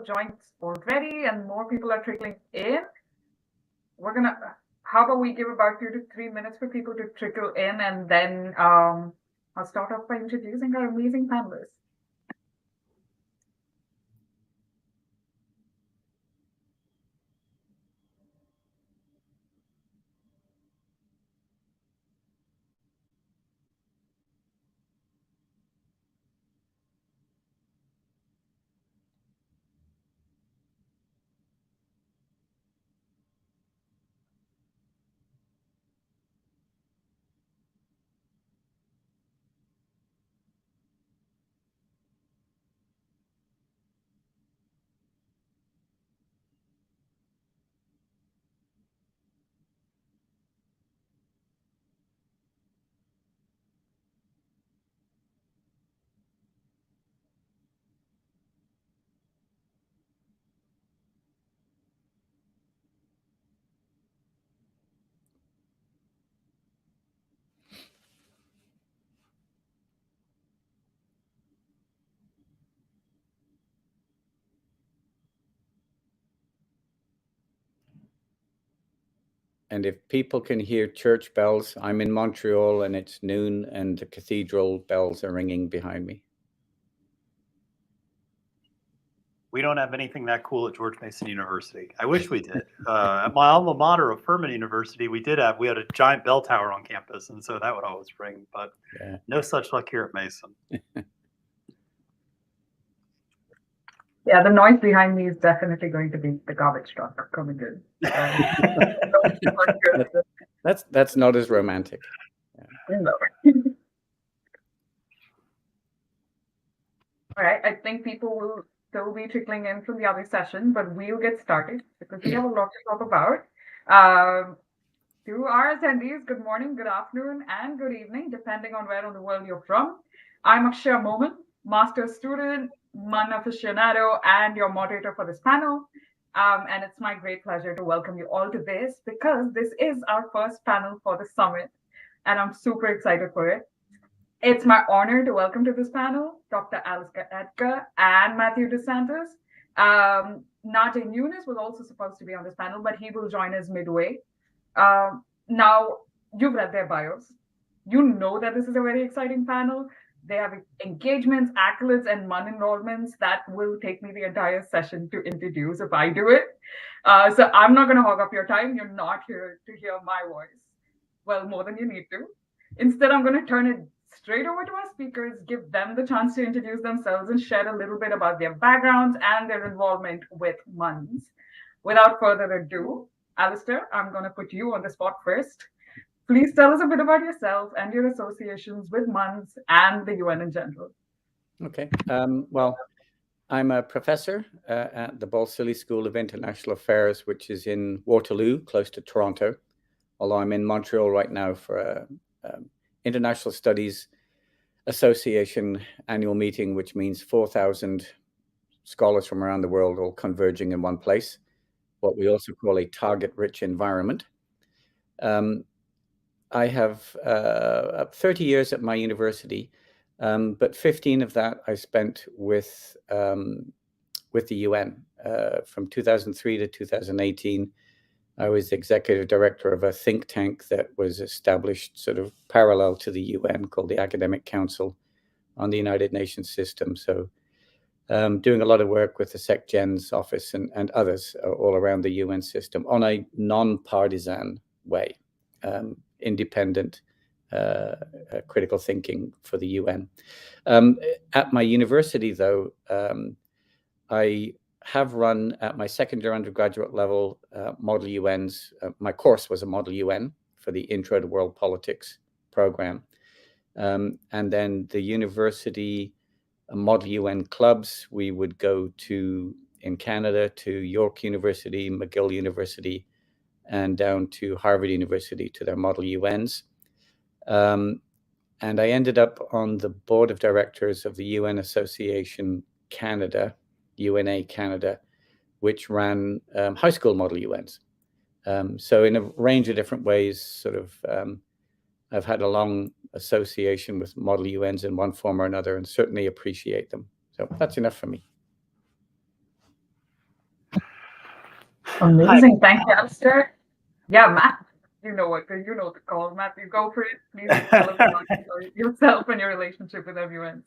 have joined already and more people are trickling in. How about we give about 2 to 3 minutes for people to trickle in, and then I'll start off by introducing our amazing panelists. And if people can hear church bells, I'm in Montreal and it's noon and the cathedral bells are ringing behind me. We don't have anything that cool at George Mason University. I wish we did. At my alma mater of Furman University, we had a giant bell tower on campus, and so that would always ring, but no such luck here at Mason. Yeah, the noise behind me is definitely going to be the garbage truck coming in. That's not as romantic. Yeah. No. All right, I think people will still be trickling in from the other session, but we'll get started because we have a lot to talk about. To our attendees, good morning, good afternoon, and good evening, depending on where in the world you're from. I'm Akshaya Moman, master's student, MUN aficionado, and your moderator for this panel. And it's my great pleasure to welcome you all to this because this is our first panel for the summit, and I'm super excited for it. It's my honor to welcome to this panel Dr. Alistair Edgar and Matthew DeSantis. Nate MUNers was also supposed to be on this panel, but he will join us midway. Now, you've read their bios. You know that this is a very exciting panel. They have engagements, accolades, and MUN enrollments that will take me the entire session to introduce if I do it. So I'm not going to hog up your time. You're not here to hear my voice. Well, more than you need to. Instead, I'm going to turn it straight over to our speakers, give them the chance to introduce themselves and share a little bit about their backgrounds and their involvement with MUNs. Without further ado, Alistair, I'm going to put you on the spot first. Please tell us a bit about yourself and your associations with MUNs and the UN in general. Okay. Well, I'm a professor at the Balsillie School of International Affairs, which is in Waterloo, close to Toronto, although I'm in Montreal right now for a International Studies Association annual meeting, which means 4,000 scholars from around the world all converging in one place, what we also call a target-rich environment. I have 30 years at my university, but 15 of that I spent with the UN. From 2003 to 2018, I was executive director of a think tank that was established sort of parallel to the UN called the Academic Council on the United Nations system. So doing a lot of work with the SecGen's office and others all around the UN system on a non-partisan way, independent critical thinking for the UN. At my university, though, I have run at my secondary undergraduate level Model UNs. My course was a Model UN for the Intro to World Politics program. And then the university Model UN clubs, we would go to, in Canada, to York University, McGill University, and down to Harvard University to their Model UNs. And I ended up on the board of directors of the UN Association Canada, UNA Canada, which ran high school Model UNs. So in a range of different ways, sort of, I've had a long association with Model UNs in one form or another and certainly appreciate them. So that's enough for me. Amazing. Thank you, Alistair. Yeah, Matt, you know what? You know the call. Matt, you go for it. Please tell us about yourself and your relationship with MUNs.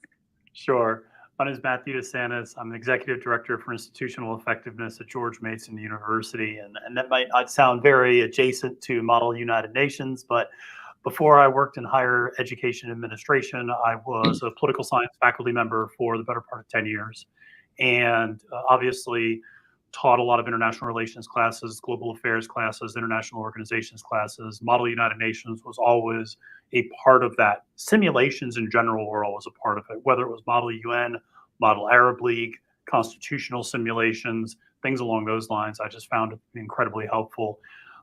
Sure. My name is Matthew DeSantis. I'm the Executive Director for Institutional Effectiveness at George Mason University. And that might not sound very adjacent to Model United Nations, but before I worked in higher education administration, I was a political science faculty member for the better part of 10 years. And obviously taught a lot of international relations classes, global affairs classes, international organizations classes. Model United Nations was always a part of that. Simulations in general were always a part of it, whether it was Model UN, Model Arab League, constitutional simulations, things along those lines. I just found it incredibly helpful.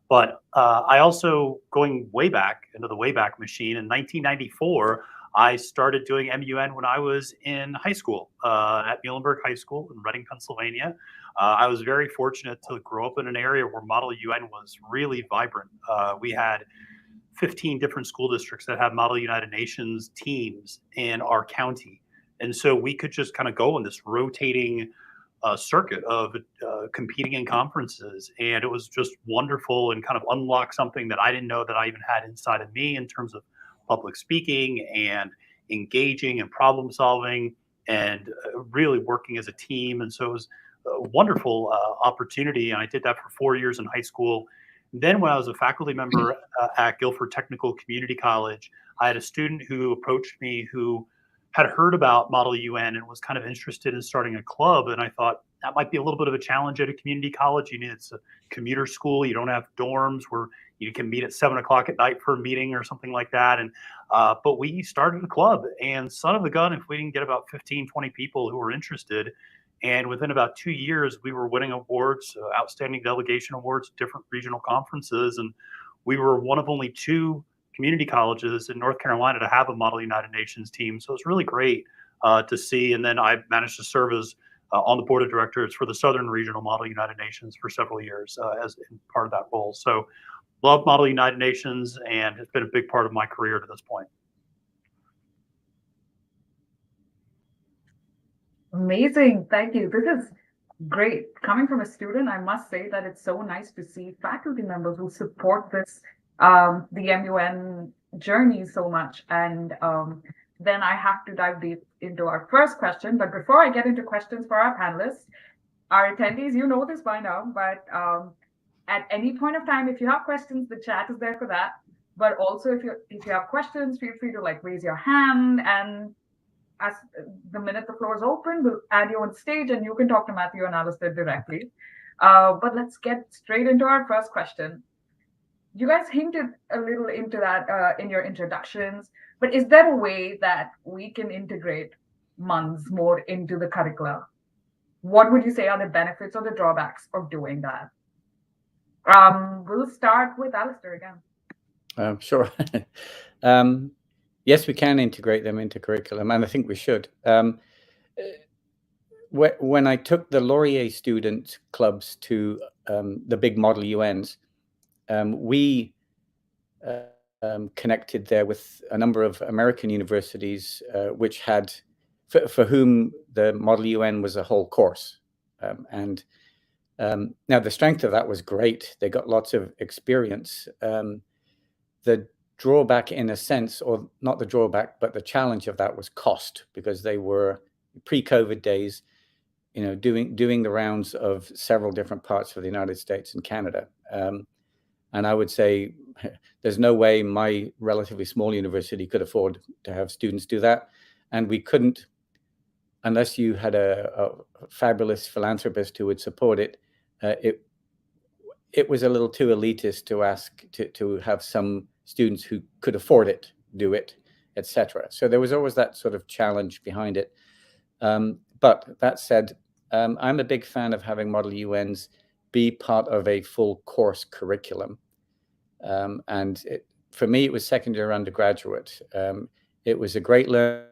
But I also, going way back into the Wayback Machine, in 1994, I started doing MUN when I was in high school at Muhlenberg High School in Reading, Pennsylvania. I was very fortunate to grow up in an area where Model UN was really vibrant. We had 15 different school districts that had Model United Nations teams in our county. And so we could just kind of go on this rotating circuit of competing in conferences. And it was just wonderful and kind of unlocked something that I didn't know that I even had inside of me in terms of public speaking and engaging and problem solving and really working as a team. And so it was a wonderful opportunity. And I did that for 4 years in high school. Then when I was a faculty member at Guilford Technical Community College, I had a student who approached me who had heard about Model UN and was kind of interested in starting a club. And I thought that might be a little bit of a challenge at a community college. It's a commuter school. You don't have dorms where you can meet at 7 o'clock at night for a meeting or something like that. And but we started a club, and son of a gun, if we didn't get about 15, 20 people who were interested. And within about 2 years, we were winning awards, outstanding delegation awards, different regional conferences. And we were one of only 2 community colleges in North Carolina to have a Model United Nations team. So it's really great to see. And then I managed to serve as on the board of directors for the Southern Regional Model United Nations for several years as part of that role. So love Model United Nations, and it's been a big part of my career to this point. Amazing. Thank you. This is great. Coming from a student, I must say that it's so nice to see faculty members who support this, the MUN journey so much. And then I have to dive deep into our first question. But before I get into questions for our panelists, our attendees, you know this by now, but at any point of time, if you have questions, the chat is there for that. But also if you have questions, feel free to raise your hand, and as the minute the floor is open, we'll add you on stage and you can talk to Matthew and Alistair directly. But let's get straight into our first question. You guys hinted a little into that in your introductions, but is there a way that we can integrate MUNs more into the curricula? What would you say are the benefits or the drawbacks of doing that? We'll start with Alistair again. Sure. Yes, we can integrate them into curriculum, and I think we should. When I took the Laurier student clubs to the big Model UNs, we connected there with a number of American universities, which had, for whom the Model UN was a whole course. And now the strength of that was great. They got lots of experience. The drawback, in a sense, or not the drawback, but the challenge of that was cost, because they were pre-COVID days, doing the rounds of several different parts of the United States and Canada. And I would say there's no way my relatively small university could afford to have students do that. And we couldn't, unless you had a fabulous philanthropist who would support it. It was a little too elitist to ask to have some students who could afford it do it, etc. So there was always that sort of challenge behind it. But that said, I'm a big fan of having Model UNs be part of a full course curriculum. And for me, it was second year undergraduate. It was a great learning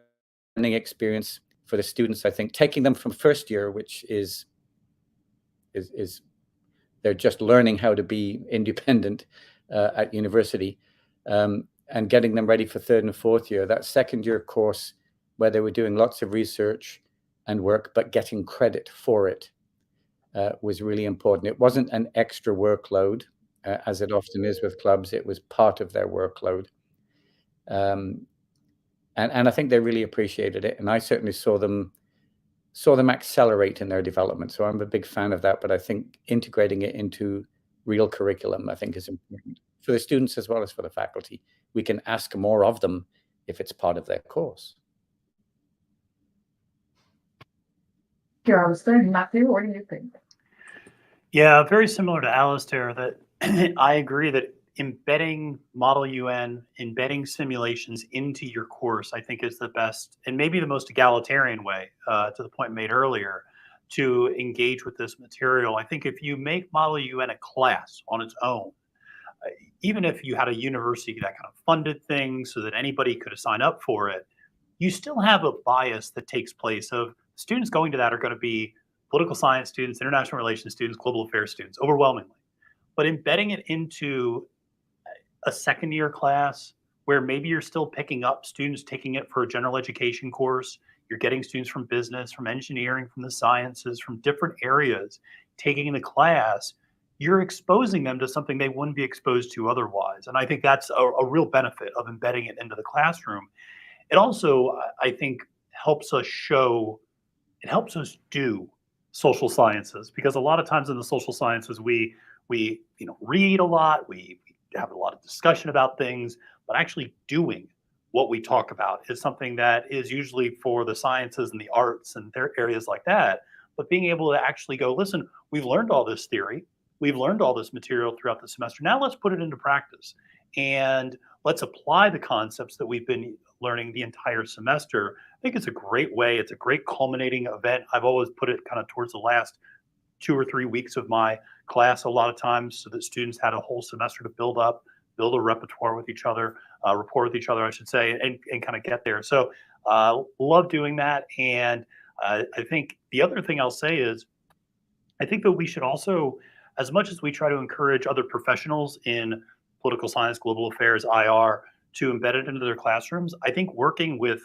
experience for the students. I think taking them from first year, which is they're just learning how to be independent at university, and getting them ready for third and fourth year. That second year course where they were doing lots of research and work, but getting credit for it. was really important. It wasn't an extra workload, as it often is with clubs. It was part of their workload. And I think they really appreciated it. And I certainly saw them accelerate in their development. So I'm a big fan of that. But I think integrating it into real curriculum, I think, is important for the students as well as for the faculty. We can ask more of them if it's part of their course. Yeah, I was saying, Matthew, what do you think? Yeah, very similar to Alistair, that I agree that embedding Model UN, embedding simulations into your course, I think is the best and maybe the most egalitarian way, to the point made earlier, to engage with this material. I think if you make Model UN a class on its own, even if you had a university that kind of funded things so that anybody could sign up for it, you still have a bias that takes place of students going to that are going to be political science students, international relations students, global affairs students, overwhelmingly. But embedding it into a second year class where maybe you're still picking up students taking it for a general education course, you're getting students from business, from engineering, from the sciences, from different areas taking the class, you're exposing them to something they wouldn't be exposed to otherwise. And I think that's a real benefit of embedding it into the classroom. It also, I think, helps us do social sciences, because a lot of times in the social sciences, we read a lot, we have a lot of discussion about things, but actually doing what we talk about is something that is usually for the sciences and the arts and their areas like that. But being able to actually go, listen, we've learned all this theory, we've learned all this material throughout the semester. Now let's put it into practice and let's apply the concepts that we've been learning the entire semester. I think it's a great way. It's a great culminating event. I've always put it kind of towards the last 2 or 3 weeks of my class a lot of times, so that students had a whole semester to build a repertoire with each other, rapport with each other, I should say, and kind of get there. So love doing that. And I think the other thing I'll say is, I think that we should also, as much as we try to encourage other professionals in political science, global affairs, IR, to embed it into their classrooms, I think working with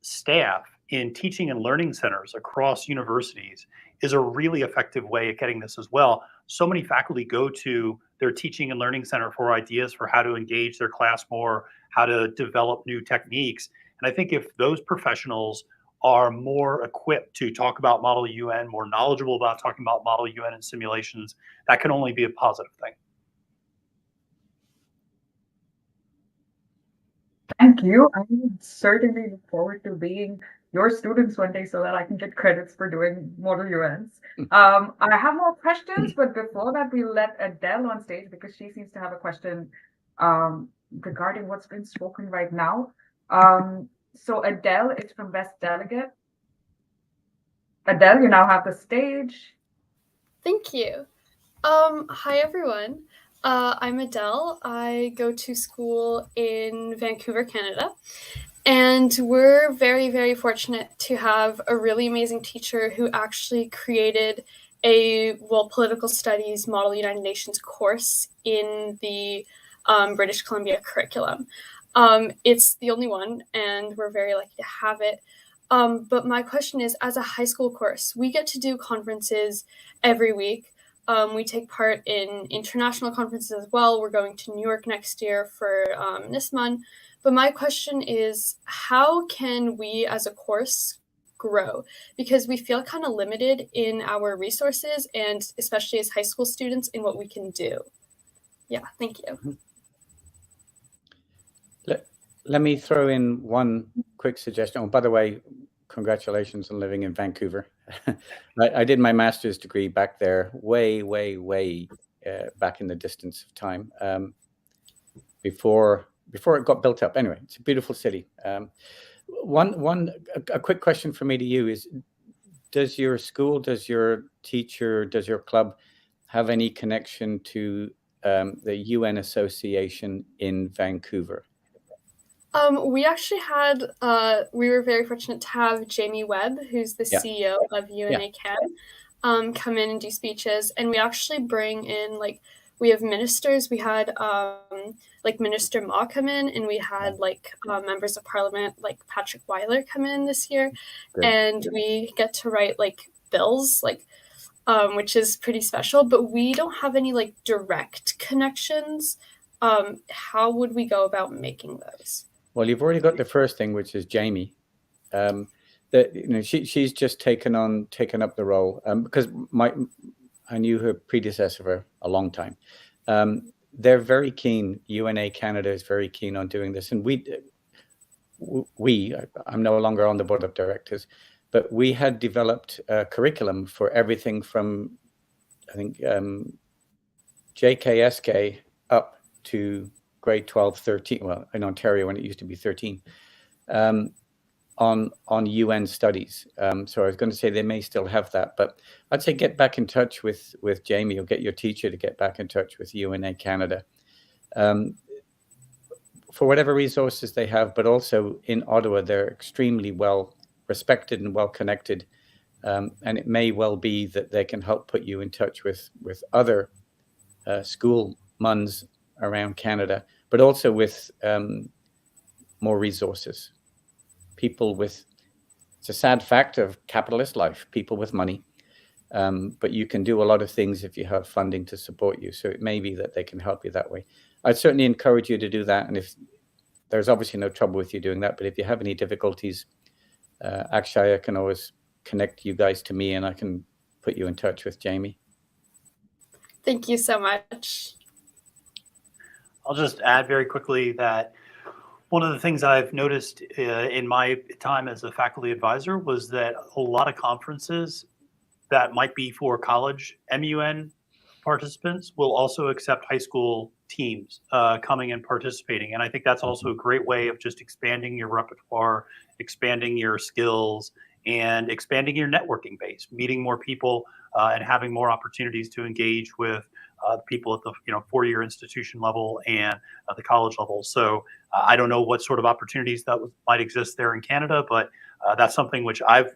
staff in teaching and learning centers across universities is a really effective way of getting this as well. So many faculty go to their teaching and learning center for ideas for how to engage their class more, how to develop new techniques. And I think if those professionals are more equipped to talk about Model UN, more knowledgeable about talking about Model UN and simulations, that can only be a positive thing. Thank you. I certainly look forward to being your students one day so that I can get credits for doing Model UNs. I have more questions, but before that, we'll let Adele on stage because she seems to have a question regarding what's been spoken right now. So Adele is from Best Delegate. Adele, you now have the stage. Thank you. Hi, everyone. I'm Adele. I go to school in Vancouver, Canada. And we're very, very fortunate to have a really amazing teacher who actually created a political studies Model United Nations course in the British Columbia curriculum. It's the only one, and we're very lucky to have it. But my question is, as a high school course, we get to do conferences every week. We take part in international conferences as well. We're going to New York next year for MUN. But my question is, how can we as a course grow? Because we feel kind of limited in our resources, and especially as high school students, in what we can do. Yeah, thank you. Let me throw in one quick suggestion. Oh, by the way, congratulations on living in Vancouver. I did my master's degree back there way back in the distance of time, before it got built up. Anyway, it's a beautiful city. A quick question for me to you is, does your school, does your teacher, does your club have any connection to the UN Association in Vancouver? We actually had, we were very fortunate to have Jamie Webb, who's the CEO of UNACAN, come in and do speeches. And we actually bring in, we have ministers. We had, Minister Ma come in, and we had, members of parliament, like Patrick Weiler come in this year. Good. And we get to write, bills, which is pretty special, but we don't have any like direct connections. How would we go about making those? Well, you've already got the first thing, which is Jamie. She's just taken up the role because I knew her predecessor for a long time. They're very keen. UNA Canada is very keen on doing this, and I'm no longer on the board of directors, but we had developed a curriculum for everything from, I think, JKSK up to grade 12, 13. Well, in Ontario, when it used to be 13. On UN studies. So I was going to say they may still have that, but I'd say get back in touch with Jamie, or get your teacher to get back in touch with UNA Canada for whatever resources they have, but also in Ottawa, they're extremely well respected and well connected. And it may well be that they can help put you in touch with other school MUNs around Canada, but also with more resources. People with, it's a sad fact of capitalist life, people with money, but you can do a lot of things if you have funding to support you. So it may be that they can help you that way. I'd certainly encourage you to do that. And if there's obviously no trouble with you doing that, but if you have any difficulties, actually, I can always connect you guys to me and I can put you in touch with Jamie. Thank you so much. I'll just add very quickly that one of the things I've noticed in my time as a faculty advisor was that a lot of conferences that might be for college MUN participants will also accept high school teams coming and participating. And I think that's also a great way of just expanding your repertoire, expanding your skills, and expanding your networking base, meeting more people and having more opportunities to engage with people at the four-year institution level and the college level. So I don't know what sort of opportunities that might exist there in Canada, but that's something which I've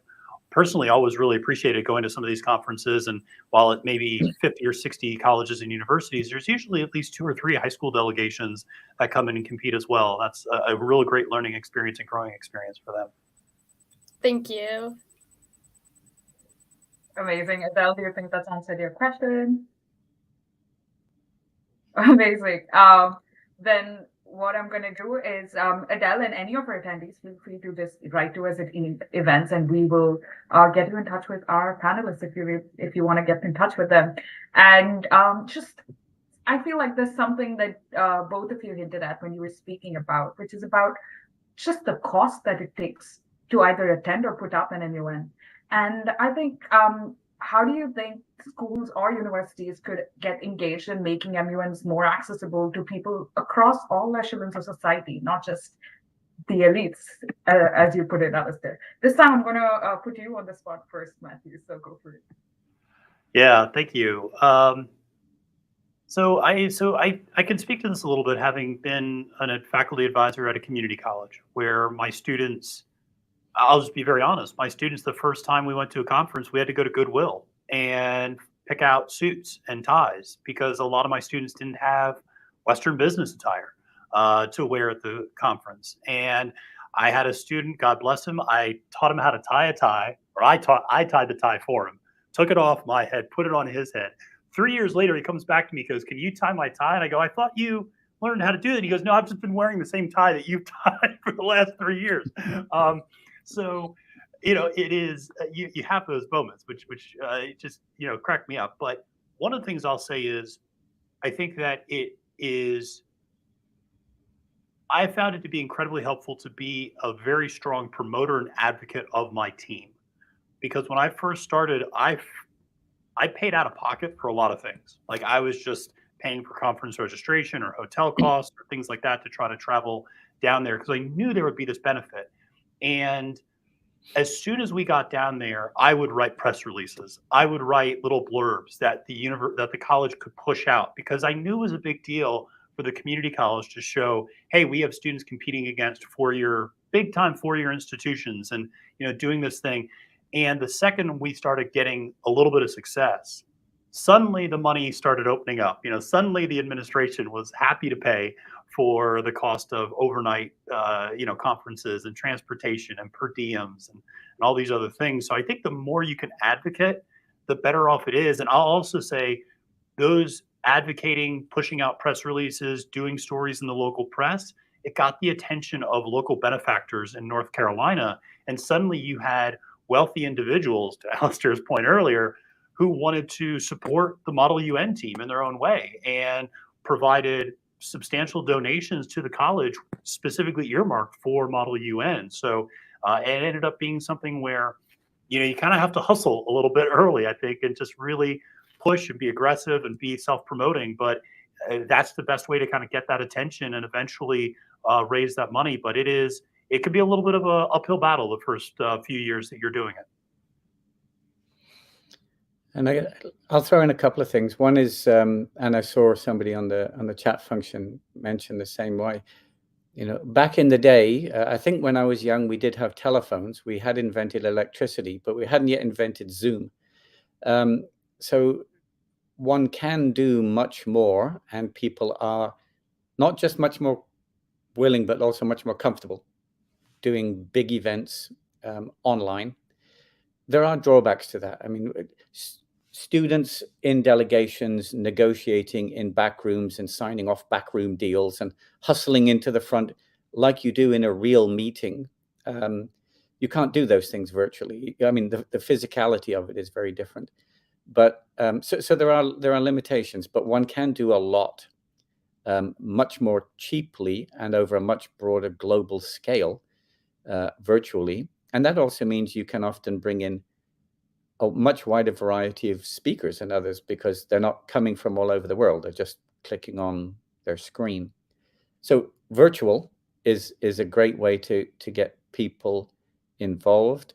personally always really appreciated, going to some of these conferences. And while it may be 50 or 60 colleges and universities, there's usually at least 2 or 3 high school delegations that come in and compete as well. That's a really great learning experience and growing experience for them. Thank you. Amazing. Adele, do you think that's answered your question? Amazing. Then what I'm going to do is, Adele and any of our attendees, feel free to just write to us at events, and we will get you in touch with our panelists if you want to get in touch with them. And I feel like there's something that both of you hinted at when you were speaking about, which is about just the cost that it takes to either attend or put up an MUN. And I think, how do you think schools or universities could get engaged in making MUNs more accessible to people across all echelons of society, not just the elites, as you put it, Alistair? This time I'm going to put you on the spot first, Matthew, so go for it. Yeah, thank you. So I can speak to this a little bit, having been a faculty advisor at a community college where my students, I'll just be very honest, my students, the first time we went to a conference, we had to go to Goodwill and pick out suits and ties because a lot of my students didn't have Western business attire to wear at the conference. And I had a student, God bless him, I taught him how to tie a tie, or I tied the tie for him, took it off my head, put it on his head. 3 years later, he comes back to me, goes, "Can you tie my tie?" And I go, "I thought you learned how to do that." He goes, "No, I've just been wearing the same tie that you've tied for the last 3 years." So, it is, you have those moments, which just, crack me up. But one of the things I'll say is, I think that I found it to be incredibly helpful to be a very strong promoter and advocate of my team. Because when I first started, I paid out of pocket for a lot of things. Like I was just paying for conference registration or hotel costs or things like that to try to travel down there because I knew there would be this benefit. And as soon as we got down there, I would write press releases. I would write little blurbs that the college could push out because I knew it was a big deal for the community college to show, hey, we have students competing against big time four-year institutions and doing this thing. And the second we started getting a little bit of success, suddenly the money started opening up. Suddenly the administration was happy to pay for the cost of overnight, conferences and transportation and per diems and all these other things. So I think the more you can advocate, the better off it is. And I'll also say those advocating, pushing out press releases, doing stories in the local press, it got the attention of local benefactors in North Carolina. And suddenly you had wealthy individuals, to Alistair's point earlier, who wanted to support the Model UN team in their own way and provided substantial donations to the college specifically earmarked for Model UN. So it ended up being something where, you kind of have to hustle a little bit early, I think, and just really push and be aggressive and be self-promoting. But that's the best way to kind of get that attention and eventually raise that money. But it could be a little bit of an uphill battle the first few years that you're doing it. And I'll throw in a couple of things. One is, and I saw somebody on the chat function mention the same way. Back in the day, I think when I was young, we did have telephones. We had invented electricity, but we hadn't yet invented Zoom. So one can do much more, and people are not just much more willing, but also much more comfortable doing big events online. There are drawbacks to that. I mean, students in delegations negotiating in back rooms and signing off backroom deals and hustling into the front like you do in a real meeting. You can't do those things virtually. I mean, the physicality of it is very different. But so there are limitations, but one can do a lot much more cheaply and over a much broader global scale virtually. And that also means you can often bring in a much wider variety of speakers and others because they're not coming from all over the world. They're just clicking on their screen. So virtual is a great way to get people involved.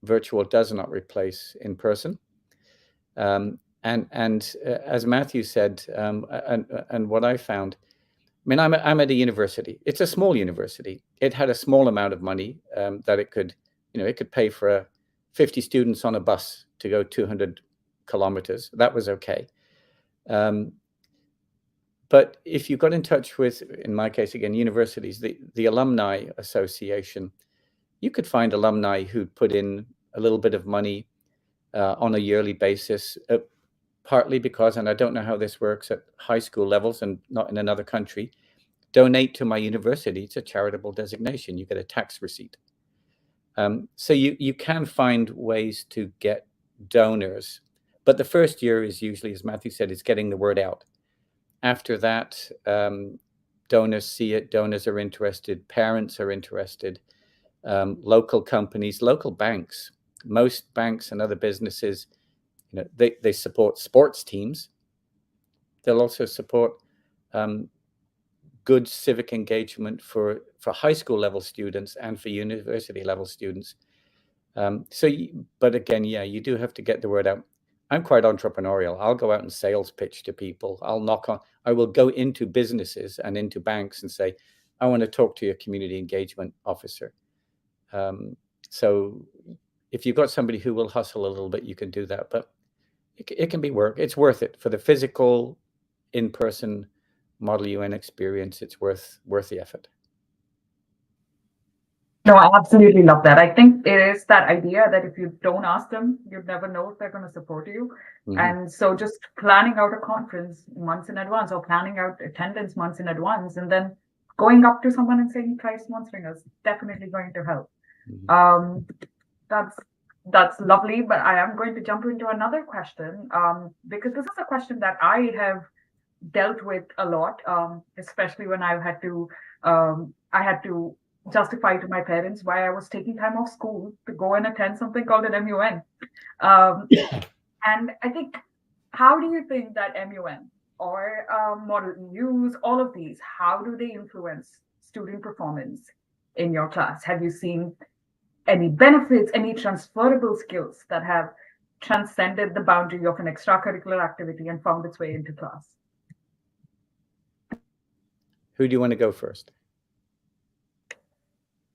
Virtual does not replace in person. And as Matthew said, and what I found, I mean, I'm at a university. It's a small university. It had a small amount of money that it could pay for 50 students on a bus to go 200 kilometers. That was okay. But if you got in touch with, in my case, again, universities, the Alumni Association, you could find alumni who'd put in a little bit of money on a yearly basis, partly because, and I don't know how this works at high school levels and not in another country, donate to my university. It's a charitable designation. You get a tax receipt. So you can find ways to get donors. But the first year is usually, as Matthew said, is getting the word out. After that, donors see it, donors are interested, parents are interested, local companies, local banks. Most banks and other businesses, they support sports teams. They'll also support good civic engagement for high school level students and for university level students. But again, yeah, you do have to get the word out. I'm quite entrepreneurial. I'll go out and sales pitch to people. I will go into businesses and into banks and say, I want to talk to your community engagement officer. So if you've got somebody who will hustle a little bit, you can do that, but it can be work. It's worth it for the physical in-person Model UN experience. It's worth the effort. No, I absolutely love that. I think it is that idea that if you don't ask them, you'd never know if they're going to support you. Mm-hmm. And so just planning out a conference months in advance or planning out attendance months in advance and then going up to someone and saying, try sponsoring us, definitely going to help. Mm-hmm. That's lovely, but I am going to jump into another question because this is a question that I have dealt with a lot, especially when I had to justify to my parents why I was taking time off school to go and attend something called an MUN. And I think, how do you think that MUN or Model EUs, all of these, how do they influence student performance in your class? Have you seen any benefits, any transferable skills that have transcended the boundary of an extracurricular activity and found its way into class? Who do you want to go first?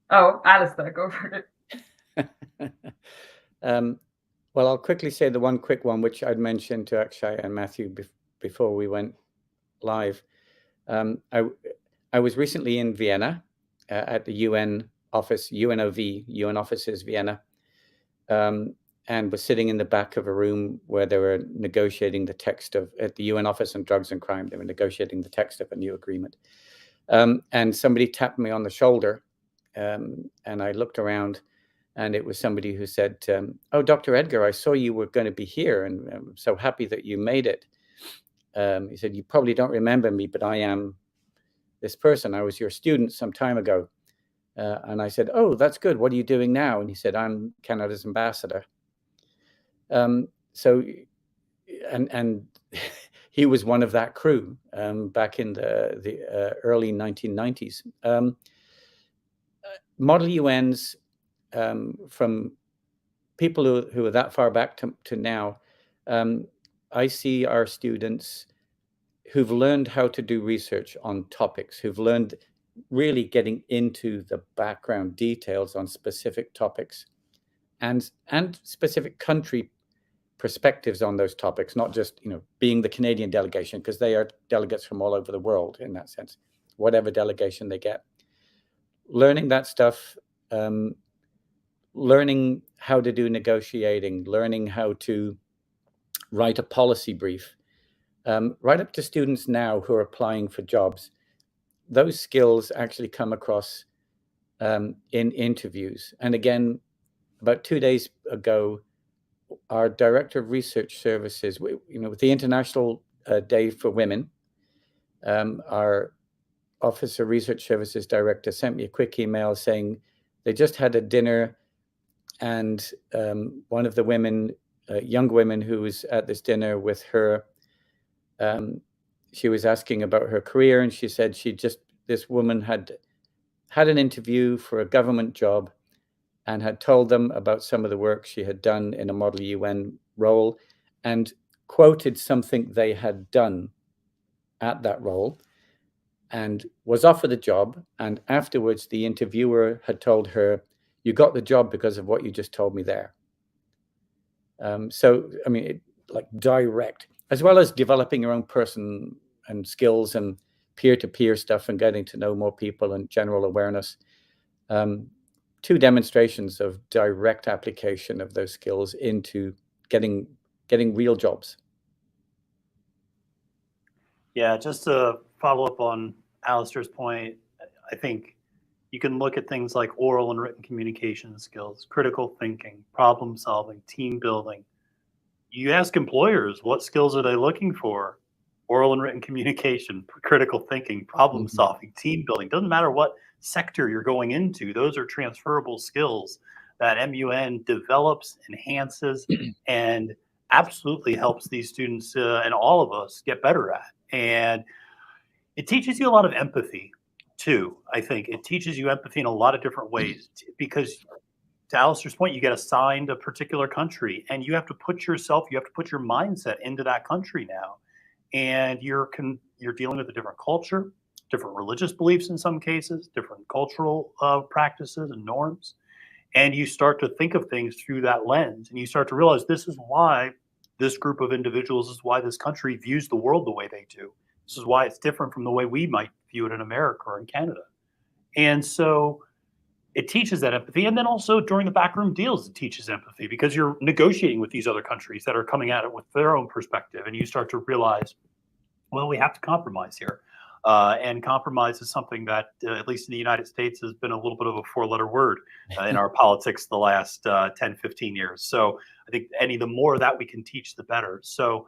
Oh, Alistair, go for it. Well, I'll quickly say the one quick one, which I'd mentioned to Akshay and Matthew before we went live. I was recently in Vienna at the UN office, UNOV, UN offices, Vienna. and was sitting in the back of a room where they were negotiating the text of, at the UN Office on Drugs and Crime, they were negotiating the text of a new agreement. And somebody tapped me on the shoulder, and I looked around, and it was somebody who said, "Oh, Dr. Edgar, I saw you were going to be here, and I'm so happy that you made it." He said, "You probably don't remember me, but I am this person. I was your student some time ago." And I said, "Oh, that's good. What are you doing now?" And he said, "I'm Canada's ambassador." So he was one of that crew back in the early 1990s. Model UNs, from people who are that far back to now, I see our students who've learned how to do research on topics, who've learned really getting into the background details on specific topics and specific country perspectives on those topics, not just, being the Canadian delegation, because they are delegates from all over the world in that sense, whatever delegation they get. Learning that stuff, learning how to do negotiating, learning how to write a policy brief, right up to students now who are applying for jobs. Those skills actually come across in interviews. And again, about 2 days ago, our Director of Research Services, with the International Day for Women, our Office of Research Services Director sent me a quick email saying they just had a dinner, and one of the women, young women who was at this dinner with her, she was asking about her career, and she said this woman had an interview for a government job and had told them about some of the work she had done in a Model UN role, and quoted something they had done at that role, and was offered the job. And afterwards, the interviewer had told her, "You got the job because of what you just told me there." So, I mean, like direct, as well as developing your own person and skills and peer-to-peer stuff and getting to know more people and general awareness. Two demonstrations of direct application of those skills into getting real jobs. Yeah, just to follow up on Alistair's point, I think you can look at things like oral and written communication skills, critical thinking, problem solving, team building. You ask employers, what skills are they looking for? Oral and written communication, critical thinking, problem solving, team building. Doesn't matter what sector you're going into. Those are transferable skills that MUN develops, enhances, and absolutely helps these students and all of us get better at. And it teaches you a lot of empathy too. I think it teaches you empathy in a lot of different ways, because to Alistair's point, you get assigned a particular country and you have to put your mindset into that country now. And you're dealing with a different culture, different religious beliefs in some cases, different cultural practices and norms. And you start to think of things through that lens, and you start to realize this is why this group of individuals, this is why this country views the world the way they do. This is why it's different from the way we might view it in America or in Canada. And so it teaches that empathy. And then also during the backroom deals, it teaches empathy, because you're negotiating with these other countries that are coming at it with their own perspective. And you start to realize, well, we have to compromise here. And compromise is something that, at least in the United States, has been a little bit of a four-letter word in our politics the last 10, 15 years. So I think the more of that we can teach, the better. So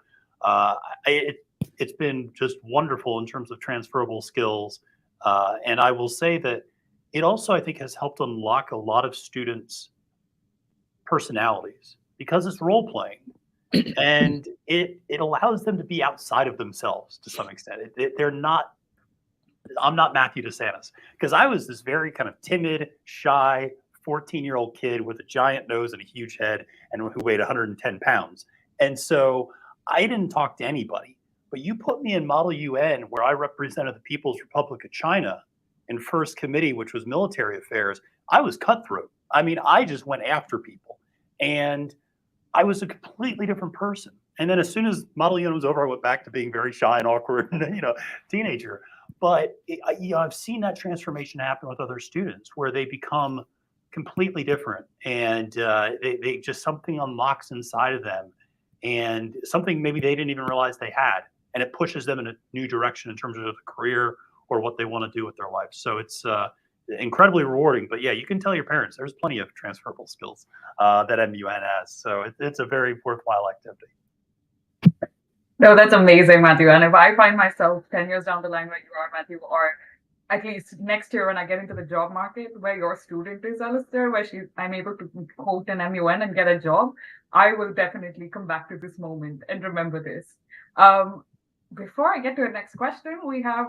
it's been just wonderful in terms of transferable skills. And I will say that it also, I think, has helped unlock a lot of students' personalities, because it's role playing. And it allows them to be outside of themselves to some extent. I'm not Matthew DeSantis, because I was this very kind of timid, shy 14-year-old kid with a giant nose and a huge head and who weighed 110 pounds. And so I didn't talk to anybody. But you put me in Model UN, where I represented the People's Republic of China in First Committee, which was military affairs. I was cutthroat. I mean, I just went after people. And I was a completely different person. And then as soon as Model UN was over, I went back to being very shy and awkward, teenager. But I've seen that transformation happen with other students, where they become completely different, and they just something unlocks inside of them, and something maybe they didn't even realize they had, and it pushes them in a new direction in terms of a career or what they want to do with their life. So it's incredibly rewarding. But yeah, you can tell your parents there's plenty of transferable skills that MUN has. So it's a very worthwhile activity. No, that's amazing, Matthew. And if I find myself 10 years down the line where you are, Matthew, or at least next year when I get into the job market where your student is, Alistair, where I'm able to quote an MUN and get a job, I will definitely come back to this moment and remember this. Before I get to the next question, we have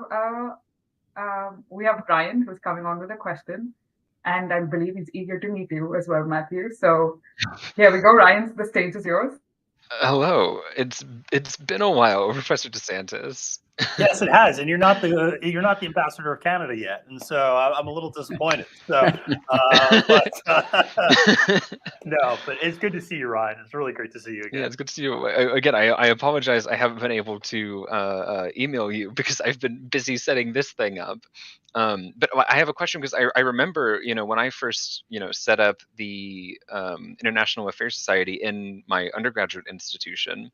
Brian who's coming on with a question, and I believe he's eager to meet you as well, Matthew. So here we go, Ryan. The stage is yours. Hello. It's been a while, Professor DeSantis. Yes, it has, and you're not the ambassador of Canada yet, and so I'm a little disappointed. So, no, but it's good to see you, Ryan. It's really great to see you again. Yeah, it's good to see you again. I apologize. I haven't been able to email you because I've been busy setting this thing up. But I have a question because I remember, when I first, set up the International Affairs Society in my undergraduate institution.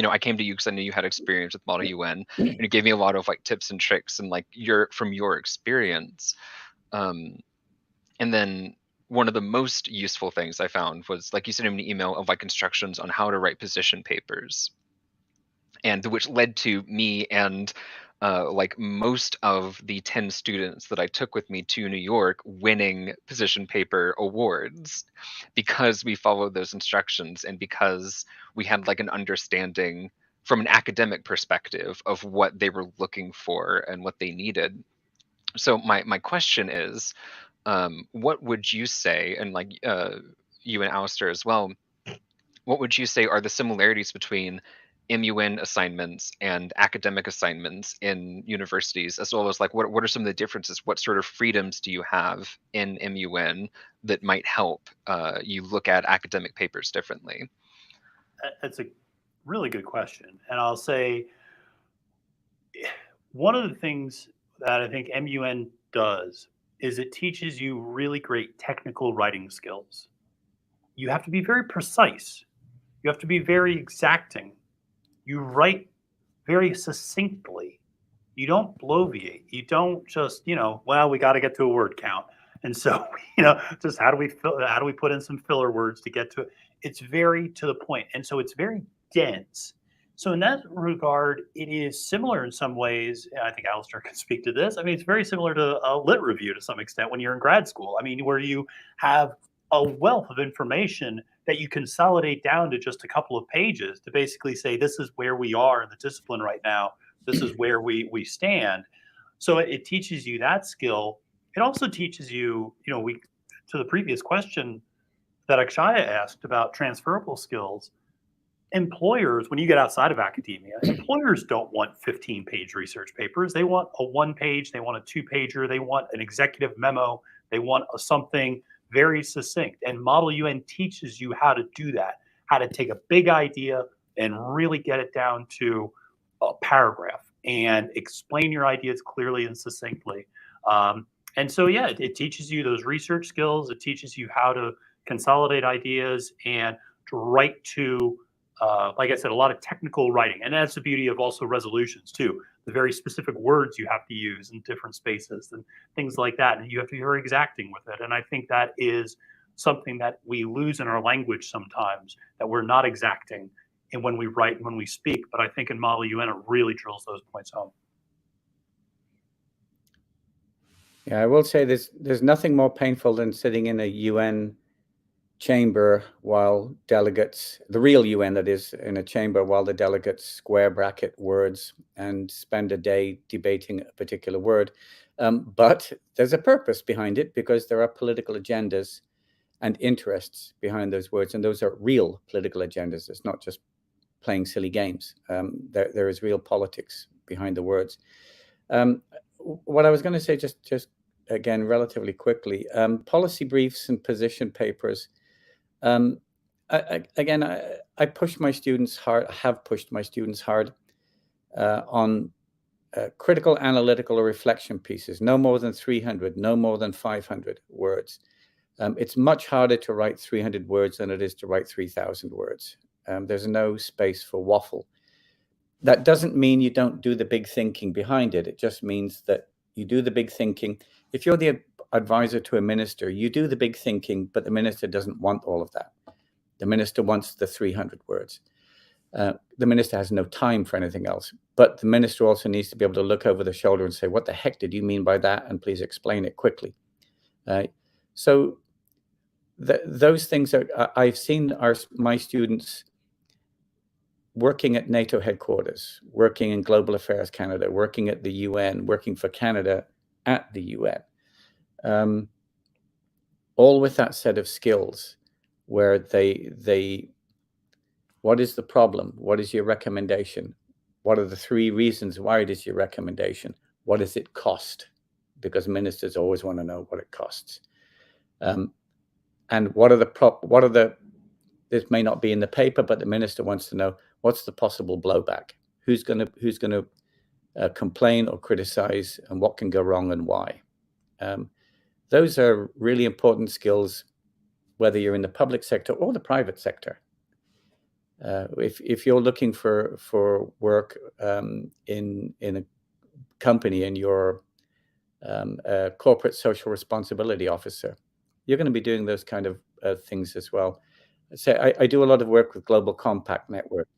I came to you because I knew you had experience with Model UN, and you gave me a lot of tips and tricks and from your experience. And then one of the most useful things I found was, you sent me an email of instructions on how to write position papers, and which led to me and most of the 10 students that I took with me to New York winning position paper awards because we followed those instructions and because we had an understanding from an academic perspective of what they were looking for and what they needed. So my question is, what would you say, and you and Alistair as well, what would you say are the similarities between MUN assignments and academic assignments in universities, as well as what are some of the differences? What sort of freedoms do you have in MUN that might help you look at academic papers differently? That's a really good question. And I'll say one of the things that I think MUN does is it teaches you really great technical writing skills. You have to be very precise. You have to be very exacting. You write very succinctly. You don't bloviate. You don't just, well, we got to get to a word count. And so, just how do we put in some filler words to get to it? It's very to the point. And so it's very dense. So in that regard, it is similar in some ways. I think Alistair can speak to this. I mean, it's very similar to a lit review to some extent when you're in grad school. I mean, where you have a wealth of information that you consolidate down to just a couple of pages to basically say, this is where we are in the discipline right now. This is where we stand. So it teaches you that skill. It also teaches you, to the previous question that Akshaya asked about transferable skills, employers, when you get outside of academia, employers don't want 15-page research papers. They want a 1-page, they want a 2-pager, they want an executive memo, they want something very succinct. And Model UN teaches you how to do that, how to take a big idea and really get it down to a paragraph and explain your ideas clearly and succinctly. And so, yeah, it teaches you those research skills. It teaches you how to consolidate ideas and to write to, like I said, a lot of technical writing. And that's the beauty of also resolutions, too. The very specific words you have to use in different spaces and things like that. And you have to be very exacting with it. And I think that is something that we lose in our language sometimes, that we're not exacting in when we write and when we speak. But I think in Model UN, it really drills those points home. Yeah, I will say there's nothing more painful than sitting in a UN chamber while delegates, the real UN that is, in a chamber while the delegates square bracket words and spend a day debating a particular word. But there's a purpose behind it because there are political agendas and interests behind those words. And those are real political agendas. It's not just playing silly games. There is real politics behind the words. What I was going to say, just again, relatively quickly, policy briefs and position papers. I push my students hard, have pushed my students hard on critical, analytical, or reflection pieces, no more than 300, no more than 500 words. It's much harder to write 300 words than it is to write 3,000 words. There's no space for waffle. That doesn't mean you don't do the big thinking behind it. It just means that you do the big thinking. If you're the advisor to a minister, you do the big thinking, but the minister doesn't want all of that. The minister wants the 300 words. The minister has no time for anything else, but the minister also needs to be able to look over the shoulder and say, what the heck did you mean by that? And please explain it quickly. So those things are, I've seen my students working at NATO headquarters, working in Global Affairs Canada, working at the UN, working for Canada at the UN, all with that set of skills where they what is the problem? What is your recommendation? What are the 3 reasons why it is your recommendation? What does it cost? Because ministers always want to know what it costs. And what are the this may not be in the paper, but the minister wants to know, what's the possible blowback? Who's going to complain or criticize, and what can go wrong and why? Those are really important skills, whether you're in the public sector or the private sector. If you're looking for work in a company and you're a corporate social responsibility officer, you're going to be doing those kind of things as well. So I do a lot of work with Global Compact Network,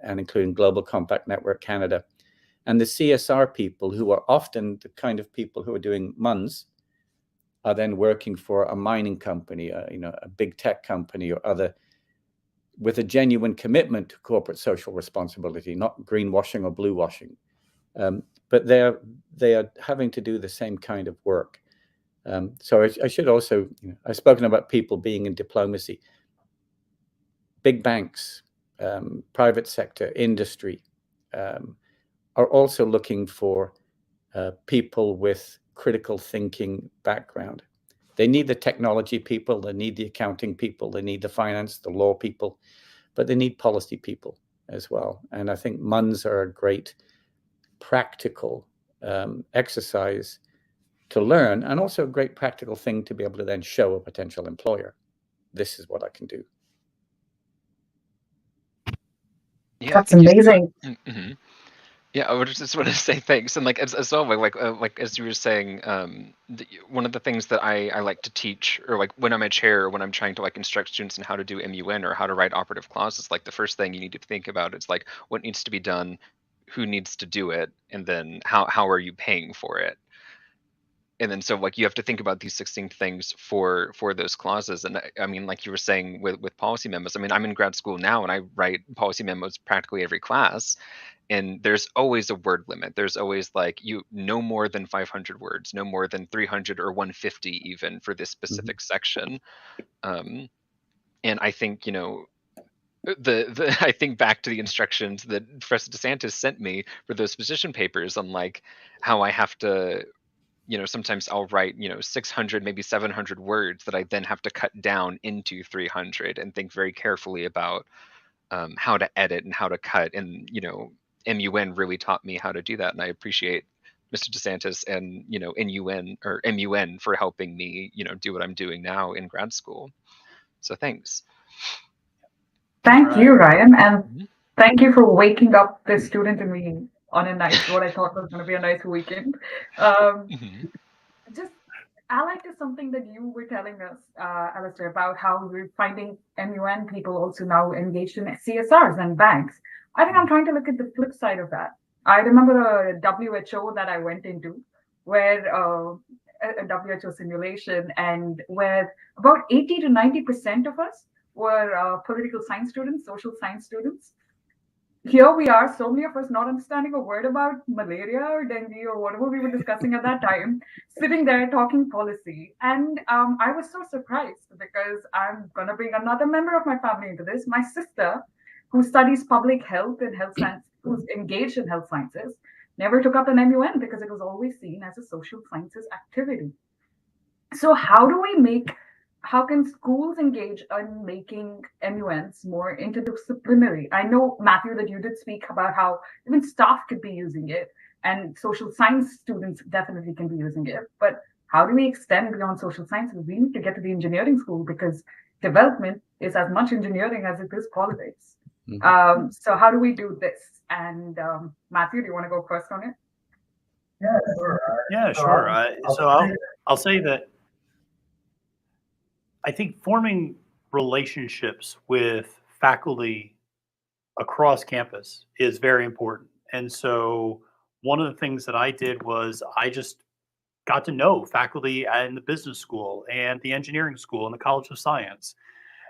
and including Global Compact Network Canada. And the CSR people, who are often the kind of people who are doing MUNs, are then working for a mining company, a big tech company or other, with a genuine commitment to corporate social responsibility, not greenwashing or blue washing. But they are having to do the same kind of work. So I should also, I've spoken about people being in diplomacy. Big banks, private sector, industry are also looking for people with critical thinking background. They need the technology people, they need the accounting people, they need the finance, the law people, but they need policy people as well. And I think MUNs are a great practical exercise to learn, and also a great practical thing to be able to then show a potential employer. This is what I can do. Yeah, That's amazing. Mm-hmm. Yeah, I would just want to say thanks, and like as well, like as you were saying, one of the things that I like to teach, or like when I'm a chair, or when I'm trying to like instruct students in how to do MUN or how to write operative clauses, like the first thing you need to think about is like what needs to be done, who needs to do it, and then how are you paying for it. And then so like you have to think about these succinct things for those clauses. And I mean, like you were saying with policy memos, I mean, I'm in grad school now and I write policy memos practically every class, and there's always a word limit. There's always like no more than 500 words, no more than 300 or 150 even for this specific section. And I think, I think back to the instructions that Professor DeSantis sent me for those position papers on like how I have to, sometimes I'll write, 600, maybe 700 words that I then have to cut down into 300 and think very carefully about how to edit and how to cut. And, MUN really taught me how to do that. And I appreciate Mr. DeSantis and, MUN for helping me, do what I'm doing now in grad school. So thanks. Thank you, Ryan. And thank you for waking up the student in me on a nice, what I thought was going to be a nice weekend. Just allied to something that you were telling us, Alistair, about how we're finding MUN people also now engaged in CSRs and banks. I think I'm trying to look at the flip side of that. I remember a WHO that I went into, where a WHO simulation, and where about 80 to 90% of us were political science students, social science students. Here we are, so many of us not understanding a word about malaria or dengue or whatever we were discussing at that time, sitting there talking policy. And I was so surprised, because I'm going to bring another member of my family into this. My sister, who studies public health and health science, who's engaged in health sciences, never took up an MUN because it was always seen as a social sciences activity. So how can schools engage in making MUNs more interdisciplinary? I know, Matthew, that you did speak about how even staff could be using it, and social science students definitely can be using it. But how do we extend beyond social sciences? We need to get to the engineering school because development is as much engineering as it is politics. So how do we do this? And Matthew, do you want to go first on it? Yeah, sure. So I'll say that I think forming relationships with faculty across campus is very important. And so one of the things that I did was I just got to know faculty in the business school and the engineering school and the College of Science.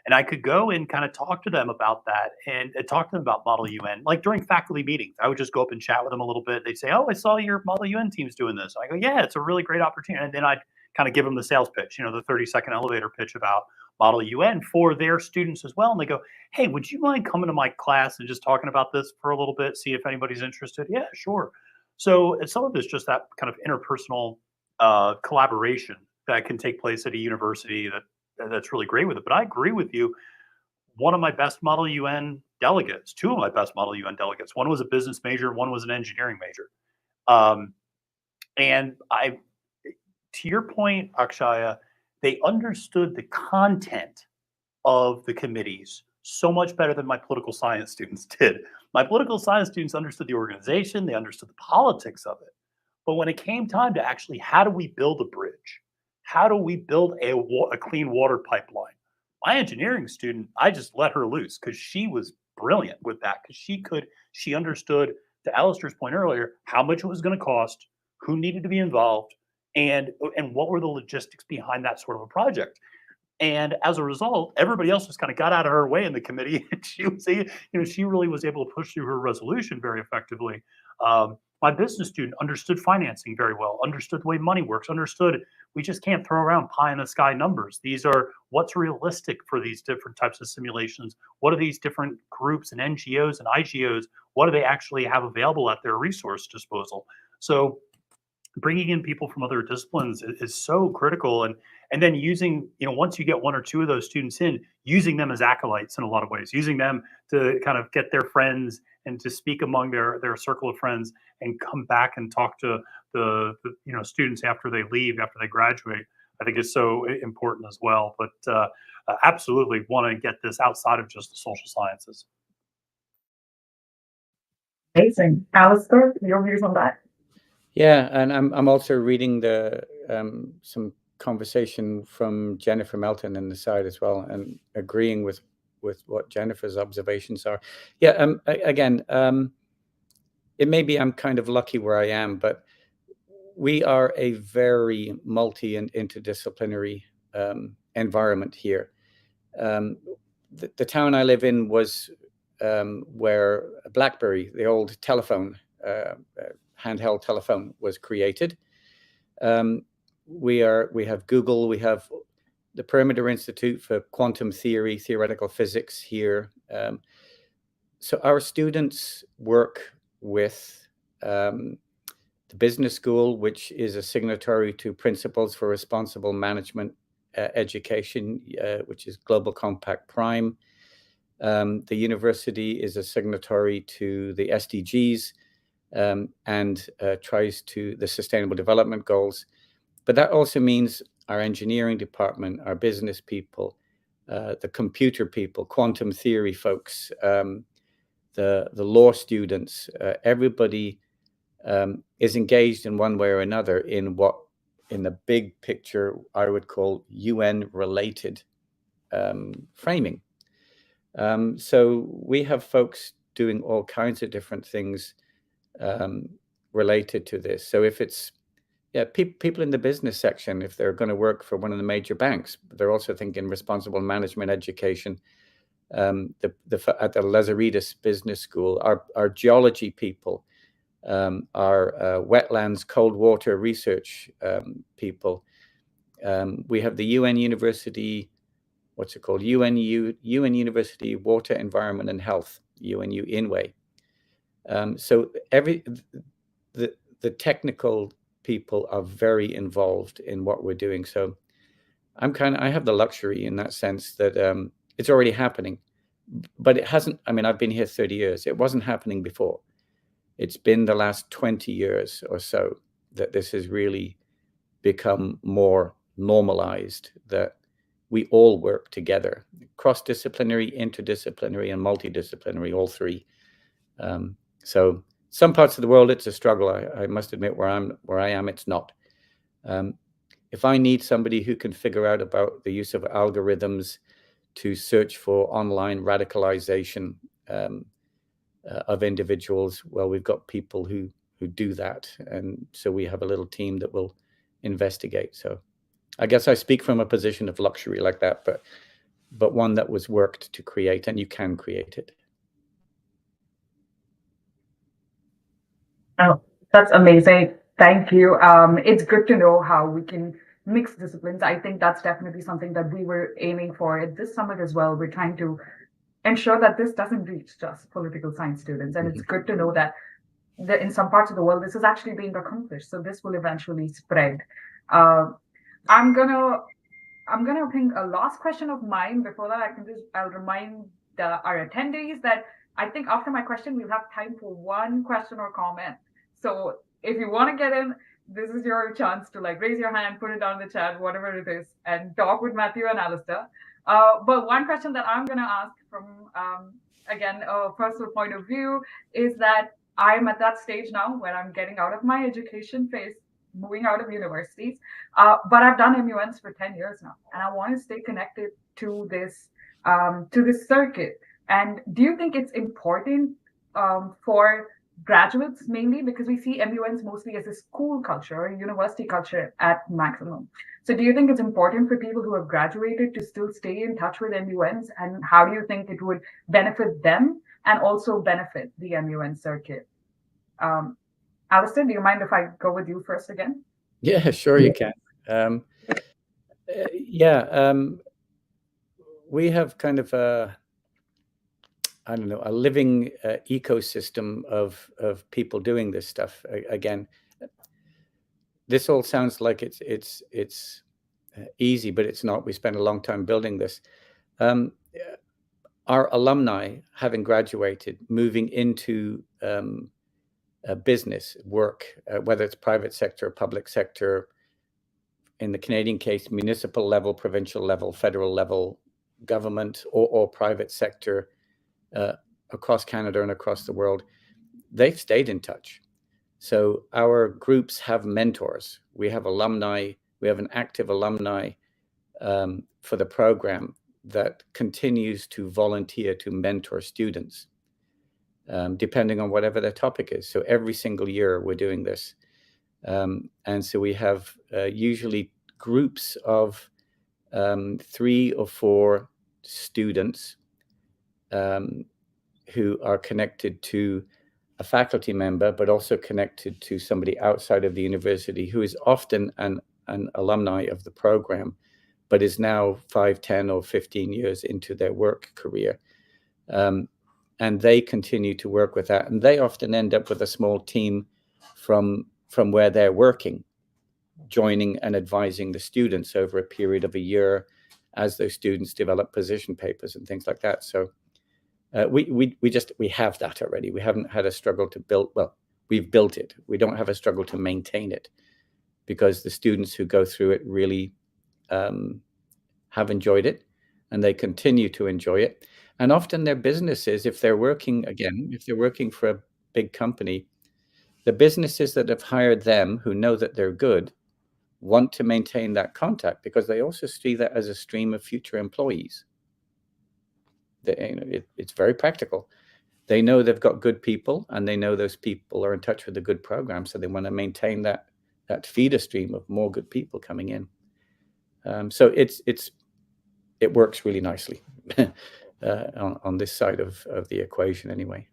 And I could go and kind of talk to them about that and talk to them about Model UN. Like during faculty meetings, I would just go up and chat with them a little bit. They'd say, "Oh, I saw your Model UN team's doing this." I go, "Yeah, it's a really great opportunity." And then I'd kind of give them the sales pitch, the 30-second elevator pitch about Model UN for their students as well. And they go, "Hey, would you mind coming to my class and just talking about this for a little bit, see if anybody's interested?" "Yeah, sure." So some of it's just that kind of interpersonal collaboration that can take place at a university that's really great with it. But I agree with you. One of my best Model UN delegates, two of my best Model UN delegates, one was a business major, one was an engineering major. And to your point, Akshaya, they understood the content of the committees so much better than my political science students did. My political science students understood the organization, they understood the politics of it. But when it came time to actually, how do we build a bridge? How do we build a clean water pipeline? My engineering student, I just let her loose because she was brilliant with that, because she understood, to Alistair's point earlier, how much it was going to cost, who needed to be involved, and what were the logistics behind that sort of a project. And as a result, everybody else just kind of got out of her way in the committee. And she really was able to push through her resolution very effectively. My business student understood financing very well, understood the way money works, understood we just can't throw around pie in the sky numbers. These are what's realistic for these different types of simulations. What are these different groups and NGOs and IGOs? What do they actually have available at their resource disposal? So bringing in people from other disciplines is so critical. And then using, once you get one or two of those students in, using them as acolytes in a lot of ways, using them to kind of get their friends and to speak among their circle of friends and come back and talk to the students after they leave, after they graduate, I think is so important as well. But absolutely want to get this outside of just the social sciences. Amazing. Alistair, your views on that? Yeah, and I'm also reading some conversation from Jennifer Melton in the side as well, and agreeing with what Jennifer's observations are. Yeah, again, it may be I'm kind of lucky where I am, but we are a very multi and interdisciplinary environment here. The town I live in was where BlackBerry, the old telephone, handheld telephone, was created. We have Google, we have the Perimeter Institute for Quantum Theory, Theoretical Physics here. So our students work with the business school, which is a signatory to Principles for Responsible Management Education, which is Global Compact Prime. The university is a signatory to the SDGs and tries to the Sustainable Development Goals. But that also means our engineering department, our business people, the computer people, quantum theory folks, the law students, everybody is engaged in one way or another in the big picture I would call UN-related framing. So we have folks doing all kinds of different things related to this. So if it's people in the business section, if they're going to work for one of the major banks, they're also thinking responsible management education. At the Lazaridis Business School, our geology people, our wetlands, cold water research people. We have the UN University, what's it called? UN University Water, Environment and Health, UNU INWE. So the technical people are very involved in what we're doing. So I have the luxury in that sense that it's already happening, but it hasn't. I mean, I've been here 30 years. It wasn't happening before. It's been the last 20 years or so that this has really become more normalized, that we all work together, cross-disciplinary, interdisciplinary, and multidisciplinary, all three. So some parts of the world, it's a struggle. I must admit, where I am, it's not. If I need somebody who can figure out about the use of algorithms to search for online radicalization of individuals, well, we've got people who do that, and so we have a little team that will investigate. So I guess I speak from a position of luxury like that, but one that was worked to create, and you can create it. Oh, that's amazing. Thank you. It's good to know how we can mix disciplines. I think that's definitely something that we were aiming for at this summit as well. We're trying to ensure that this doesn't reach just political science students. And it's good to know that in some parts of the world, this is actually being accomplished. So this will eventually spread. I'm gonna think a last question of mine. Before that, I'll remind our attendees that I think after my question, we'll have time for one question or comment. So if you want to get in, this is your chance to raise your hand, put it down in the chat, whatever it is, and talk with Matthew and Alistair. But one question that I'm going to ask from, again, a personal point of view is that I'm at that stage now where I'm getting out of my education phase, moving out of universities, but I've done MUNs for 10 years now, and I want to stay connected to this circuit. And do you think it's important for graduates, mainly because we see MUNs mostly as a school culture or a university culture at maximum? So do you think it's important for people who have graduated to still stay in touch with MUNs? And how do you think it would benefit them and also benefit the MUN circuit? Alistair, do you mind if I go with you first again? Yeah, sure you can. We have kind of a living ecosystem of people doing this stuff. Again, this all sounds like it's easy, but it's not. We spent a long time building this. Our alumni, having graduated, moving into business work, whether it's private sector, public sector, in the Canadian case, municipal level, provincial level, federal level, government, or private sector, across Canada and across the world, they've stayed in touch. So our groups have mentors. We have alumni. We have an active alumni for the program that continues to volunteer to mentor students, depending on whatever their topic is. So every single year we're doing this. And so we have usually groups of 3 or 4 students who are connected to a faculty member, but also connected to somebody outside of the university who is often an alumni of the program, but is now 5, 10, or 15 years into their work career. And they continue to work with that. And they often end up with a small team from where they're working, joining and advising the students over a period of a year as those students develop position papers and things like that. So we have that already. We haven't had a struggle to build. Well, we've built it. We don't have a struggle to maintain it, because the students who go through it really have enjoyed it, and they continue to enjoy it. And often their businesses, if they're working for a big company, the businesses that have hired them, who know that they're good, want to maintain that contact, because they also see that as a stream of future employees. It's very practical. They know they've got good people, and they know those people are in touch with a good program, so they want to maintain that feeder stream of more good people coming in. So it works really nicely on this side of the equation, anyway.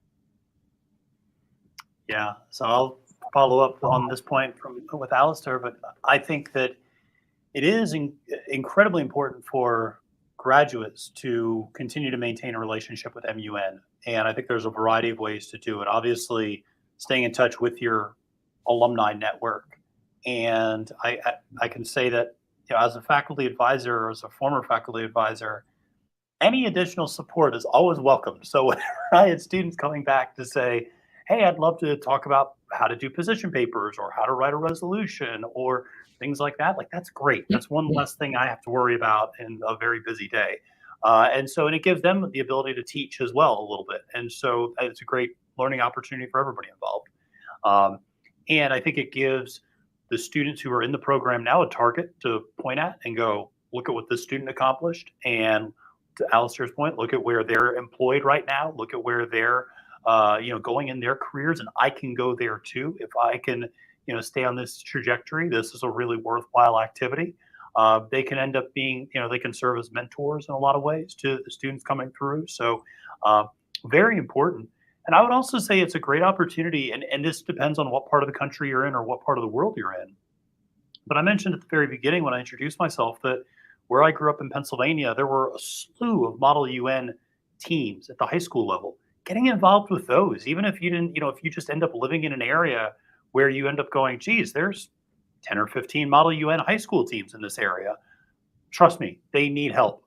Yeah, so I'll follow up on this point with Alistair, but I think that it is incredibly important for graduates to continue to maintain a relationship with MUN. And I think there's a variety of ways to do it. Obviously, staying in touch with your alumni network. And I can say that, as a faculty advisor, or as a former faculty advisor, any additional support is always welcome. So whenever I had students coming back to say, hey, I'd love to talk about how to do position papers or how to write a resolution or things like that. Like, that's great. That's one less thing I have to worry about in a very busy day. And it gives them the ability to teach as well a little bit. And so it's a great learning opportunity for everybody involved. And I think it gives the students who are in the program now a target to point at and go, look at what this student accomplished. And to Alistair's point, look at where they're employed right now. Look at where they're going in their careers, and I can go there too. If I can, stay on this trajectory, this is a really worthwhile activity. They can end up being, they can serve as mentors in a lot of ways to the students coming through. So very important. And I would also say it's a great opportunity, and this depends on what part of the country you're in or what part of the world you're in. But I mentioned at the very beginning when I introduced myself that where I grew up in Pennsylvania, there were a slew of Model UN teams at the high school level. Getting involved with those, even if you didn't, if you just end up living in an area where you end up going, geez, there's 10 or 15 Model UN high school teams in this area. Trust me, they need help.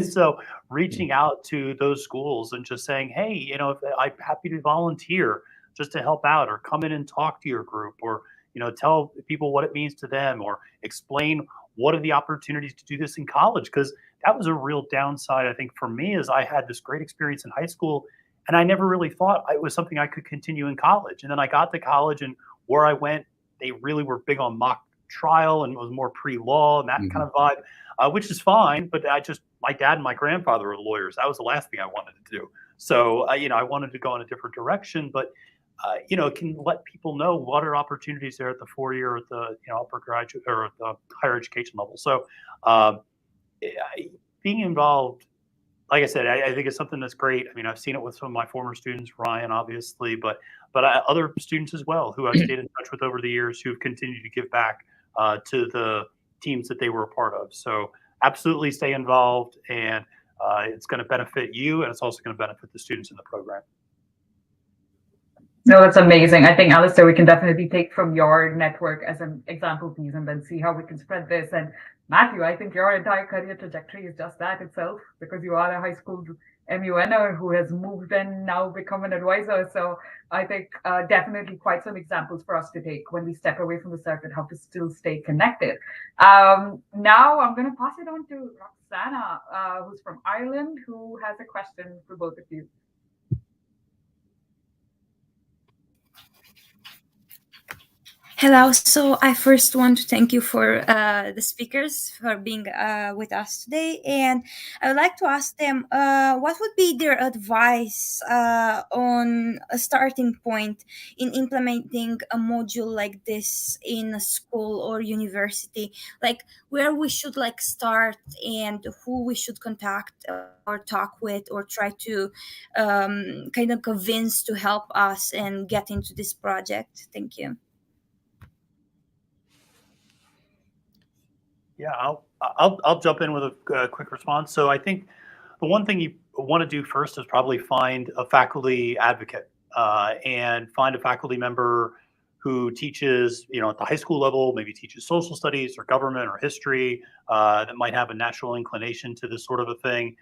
So reaching out to those schools and just saying, hey, I'm happy to volunteer just to help out, or come in and talk to your group, or, tell people what it means to them, or explain what are the opportunities to do this in college. Because that was a real downside, I think, for me, is I had this great experience in high school, and I never really thought it was something I could continue in college. And then I got to college, and where I went, they really were big on mock trial and it was more pre-law and that kind of vibe, which is fine. But my dad and my grandfather were lawyers. That was the last thing I wanted to do. So, I wanted to go in a different direction, but, it can let people know what are opportunities there at the 4-year, at the, upper graduate or at the higher education level. So being involved, like I said, I think it's something that's great. I mean, I've seen it with some of my former students, Ryan, obviously, but other students as well who I've stayed in touch with over the years who've continued to give back to the teams that they were a part of. So absolutely stay involved, and it's going to benefit you, and it's also going to benefit the students in the program. No, that's amazing. I think, Alistair, we can definitely take from your network as an example piece and then see how we can spread this. And Matthew, I think your entire career trajectory is just that itself, because you are a high school MUNer who has moved and now become an advisor. So I think definitely quite some examples for us to take when we step away from the circuit, how to still stay connected. Now I'm going to pass it on to Roxana, who's from Ireland, who has a question for both of you. Hello. So I first want to thank you for the speakers for being with us today. And I would like to ask them, what would be their advice on a starting point in implementing a module like this in a school or university? Like where we should start and who we should contact or talk with or try to kind of convince to help us and get into this project. Thank you. Yeah, I'll jump in with a quick response. So I think the one thing you want to do first is probably find a faculty advocate and find a faculty member who teaches, at the high school level, maybe teaches social studies or government or history that might have a natural inclination to this sort of a thing.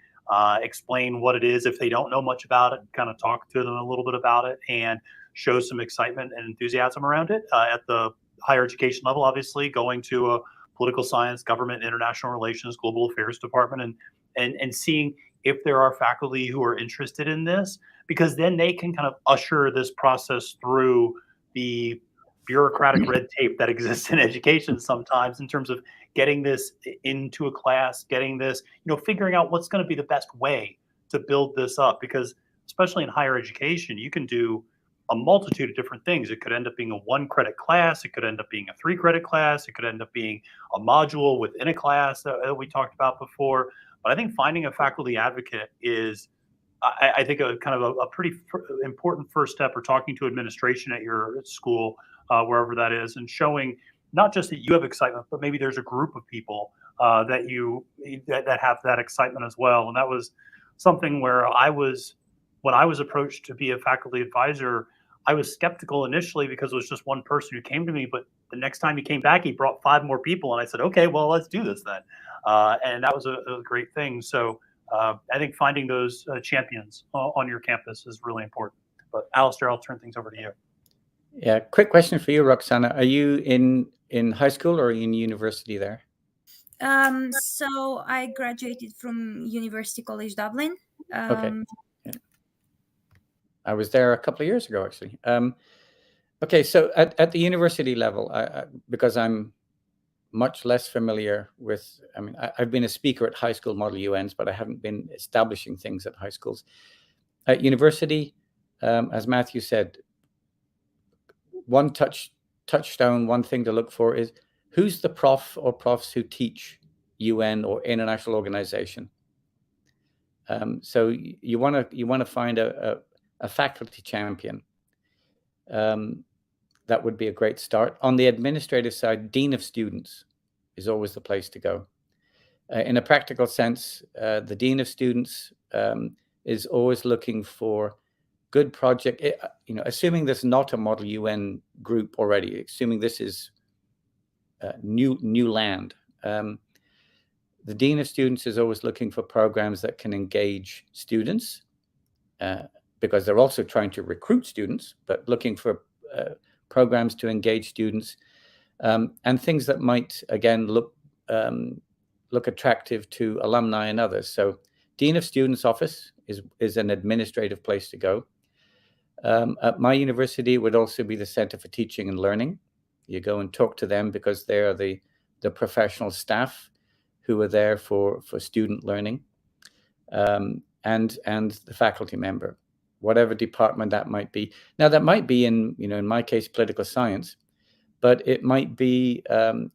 Explain what it is if they don't know much about it, kind of talk to them a little bit about it, and show some excitement and enthusiasm around it. At the higher education level, obviously, going to a political science, government, international relations, global affairs department, and seeing if there are faculty who are interested in this, because then they can kind of usher this process through the bureaucratic red tape that exists in education sometimes in terms of getting this into a class, getting this, figuring out what's going to be the best way to build this up. Because especially in higher education, you can do a multitude of different things. It could end up being a 1-credit class. It could end up being a 3-credit class. It could end up being a module within a class that we talked about before. But I think finding a faculty advocate is, I think, a kind of a pretty important first step, or talking to administration at your school, wherever that is, and showing not just that you have excitement, but maybe there's a group of people that have that excitement as well. And that was something where when I was approached to be a faculty advisor, I was skeptical initially because it was just one person who came to me. But the next time he came back, he brought 5 more people. And I said, okay, well, let's do this then. And that was a great thing. So I think finding those champions on your campus is really important. But Alistair, I'll turn things over to you. Yeah, quick question for you, Roxana. Are you in high school or are you in university there? So I graduated from University College Dublin. Okay. Yeah. I was there a couple of years ago, actually. Okay, so at the university level, because I'm much less familiar with, I mean, I've been a speaker at high school model UNs, but I haven't been establishing things at high schools. At university, as Matthew said, one touchstone, one thing to look for is who's the prof or profs who teach UN or international organization. So you want to find a faculty champion. That would be a great start. On the administrative side, dean of students is always the place to go. In a practical sense, the dean of students is always looking for good project. Assuming there's not a model UN group already, assuming this is new land. The dean of students is always looking for programs that can engage students, because they're also trying to recruit students, but looking for programs to engage students, and things that might, again, look attractive to alumni and others. So Dean of Students Office is an administrative place to go. At my university, it would also be the Center for Teaching and Learning. You go and talk to them because they are the professional staff who are there for student learning, and the faculty member, whatever department that might be. Now, that might be in my case, political science, but it might be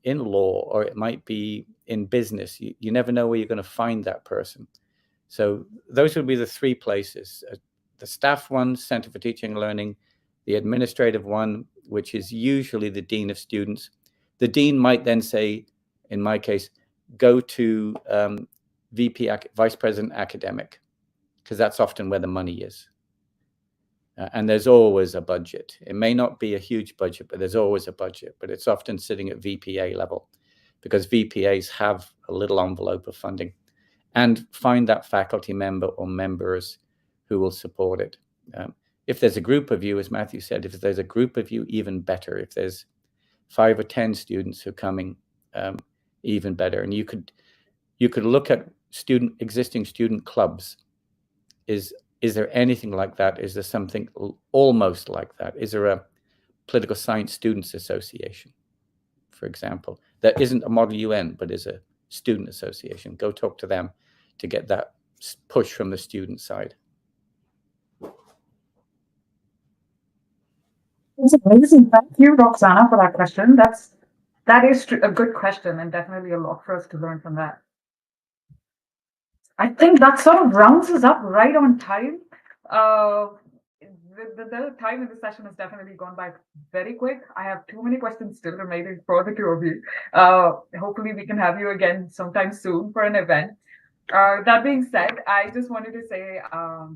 in law, or it might be in business. You never know where you're going to find that person. So those would be the three places: the staff one, Center for Teaching and Learning; the administrative one, which is usually the Dean of Students. The Dean might then say, in my case, go to VP, Vice President Academic, because that's often where the money is. And there's always a budget. It may not be a huge budget, but there's always a budget. But it's often sitting at VPA level, because VPAs have a little envelope of funding. And find that faculty member or members who will support it. If there's a group of you, as Matthew said, if there's a group of you, even better. If there's 5 or 10 students who are coming, even better. And you could look at existing student clubs. Is there anything like that? Is there something almost like that? Is there a political science students association, for example, that isn't a model UN, but is a student association? Go talk to them to get that push from the student side. That's amazing. Thank you, Roxana, for that question. That is a good question, and definitely a lot for us to learn from that. I think that sort of rounds us up right on time. The time in the session has definitely gone by very quick. I have too many questions still remaining for the two of you. Hopefully we can have you again sometime soon for an event. That being said, I just wanted to say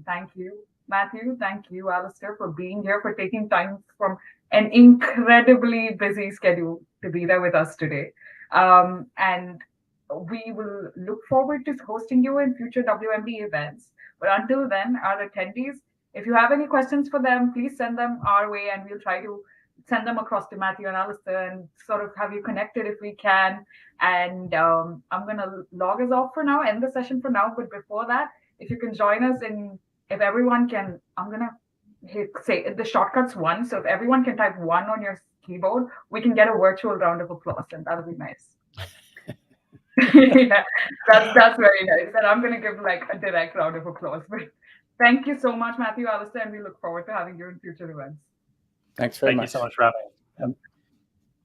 thank you, Matthew. Thank you, Alistair, for being here, for taking time from an incredibly busy schedule to be there with us today. And we will look forward to hosting you in future WMD events. But until then, our attendees, if you have any questions for them, please send them our way, and we'll try to send them across to Matthew and Alistair and sort of have you connected if we can. And I'm going to log us off for now, end the session for now. But before that, if you can join us if everyone can, I'm going to say the shortcuts 1. So if everyone can type 1 on your keyboard, we can get a virtual round of applause, and that'll be nice. Yeah, that's very nice. And I'm going to give like a direct round of applause. But thank you so much, Matthew, Alistair, and we look forward to having you in future events. Thanks very much. Thank you so much for having me.